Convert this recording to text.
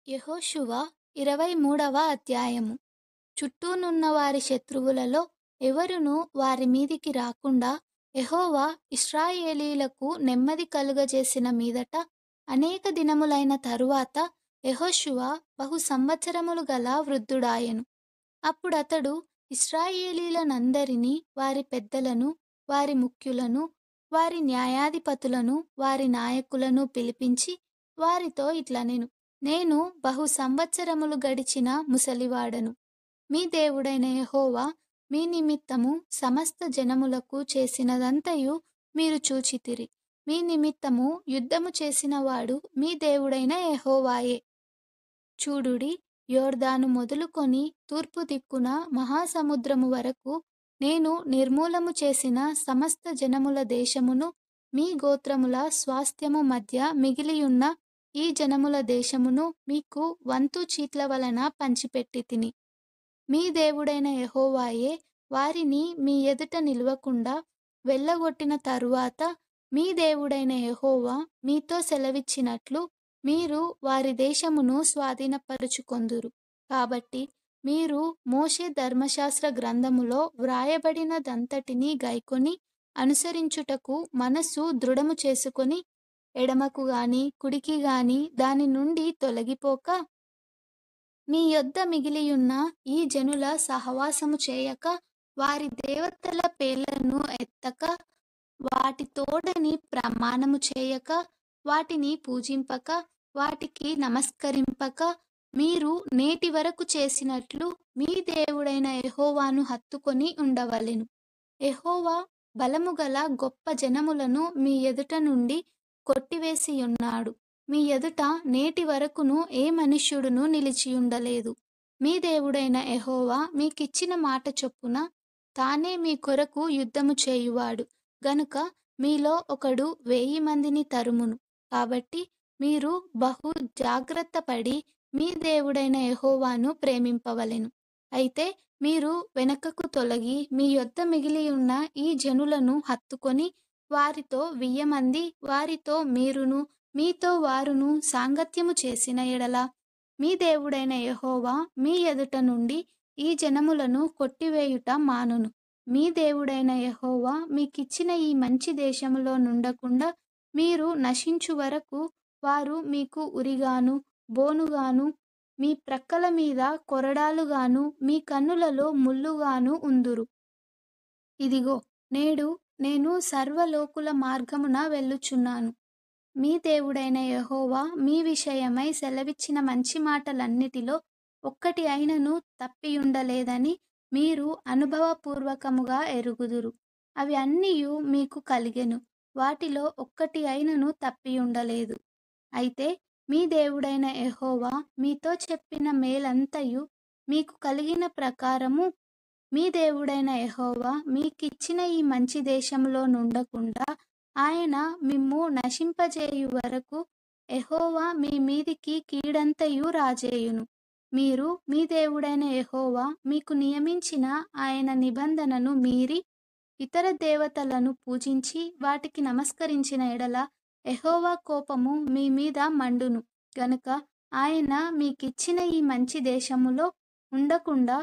యెహోషువ 23వ అధ్యాయము. చుట్టూనున్న వారి శత్రువులలో ఎవరునూ వారి మీదికి రాకుండా యెహోవా ఇశ్రాయేలీయులకు నెమ్మది కలుగజేసిన మీదట అనేక దినములైన తరువాత యెహోషువ బహు సంవత్సరములు గల వృద్ధుడాయెను. అప్పుడతడు ఇశ్రాయేలీయులనందరినీ, వారి పెద్దలను, వారి ముఖ్యులను, వారి న్యాయాధిపతులను, వారి నాయకులను పిలిపించి వారితో ఇట్లనెను: నేను బహు సంవత్సరములు గడిచిన ముసలివాడను. మీ దేవుడైన యెహోవా మీ నిమిత్తము సమస్త జనములకు చేసినదంతయు మీరు చూచితిరి. మీ నిమిత్తము యుద్ధము చేసినవాడు మీ దేవుడైన యెహోవాయే. చూడుడి, యొర్దాను మొదలుకొని తూర్పు దిక్కున మహాసముద్రము వరకు నేను నిర్మూలము చేసిన సమస్త జనముల దేశమును, మీ గోత్రముల స్వాస్థ్యము మధ్య మిగిలియున్న ఈ జనముల దేశమును మీకు వంతు చీట్ల వలన పంచిపెట్టితిని. మీ దేవుడైన యెహోవాయే వారిని మీ ఎదుట నిలువకుండా వెళ్ళగొట్టిన తరువాత మీ దేవుడైన యెహోవా మీతో సెలవిచ్చినట్లు మీరు వారి దేశమును స్వాధీనపరచుకొందురు. కాబట్టి మీరు మోషే ధర్మశాస్త్ర గ్రంథములో వ్రాయబడినదంతటినీ గైకొని అనుసరించుటకు మనస్సు దృఢము చేసుకొని ఎడమకు గాని కుడికి గాని దాని నుండి తొలగిపోక, మీ యొద్ద మిగిలియున్న ఈ జనుల సహవాసము చేయక, వారి దేవతల పేర్లను ఎత్తక, వాటి తోడని ప్రమాణము చేయక, వాటిని పూజింపక, వాటికి నమస్కరింపక, మీరు నేటి వరకు చేసినట్లు మీ దేవుడైన యెహోవాను హత్తుకొని ఉండవలెను. యెహోవా బలముగల గొప్ప జనములను మీ ఎదుట నుండి కొట్టివేసియున్నాడు. మీ ఎదుట నేటి వరకును ఏ మనుష్యుడును నిలిచియుండలేదు. మీ దేవుడైన యెహోవా మీకిచ్చిన మాట చొప్పున తానే మీ కొరకు యుద్ధము చేయువాడు గనుక మీలో ఒకడు 1000 మందిని తరుమును. కాబట్టి మీరు బహు జాగ్రత్తపడి మీ దేవుడైన యెహోవాను ప్రేమింపవలెను. అయితే మీరు వెనకకు తొలగి మీ యొద్ద మిగిలియున్న ఈ జనులను హత్తుకొని వారితో 1000 మంది, వారితో మీరును మీతో వారును సాంగత్యము చేసిన ఎడల మీ దేవుడైన యెహోవా మీ ఎదుట నుండి ఈ జనములను కొట్టివేయుట మానును. మీ దేవుడైన యెహోవా మీకిచ్చిన ఈ మంచి దేశములో నుండకుండా మీరు నశించు వరకు వారు మీకు ఉరిగాను, బోనుగాను, మీ ప్రక్కల మీద కొరడాలుగాను, మీ కన్నులలో ముల్లుగాను ఉందురు. ఇదిగో, నేడు నేను సర్వలోకుల మార్గమున వెళ్ళుచున్నాను. మీ దేవుడైన యెహోవా మీ విషయమై సెలవిచ్చిన మంచి మాటలన్నిటిలో ఒక్కటి అయినను తప్పియుండలేదని మీరు అనుభవపూర్వకముగా ఎరుగుదురు. అవి అన్నియు మీకు కలిగెను, వాటిలో ఒక్కటి అయినను తప్పియుండలేదు. అయితే మీ దేవుడైన యెహోవా మీతో చెప్పిన మేలంతయు మీకు కలిగిన ప్రకారము మీ దేవుడైన యెహోవా మీకిచ్చిన ఈ మంచి దేశములో నుండకుండా ఆయన మిమ్ము నశింపజేయు వరకు యెహోవా మీ మీదికి కీడంతయు రాజేయును. మీరు మీ దేవుడైన యెహోవా మీకు నియమించిన ఆయన నిబంధనను మీరి ఇతర దేవతలను పూజించి వాటికి నమస్కరించిన ఎడల యెహోవా కోపము మీ మీద మండును గనుక ఆయన మీకిచ్చిన ఈ మంచి దేశములో ఉండకుండా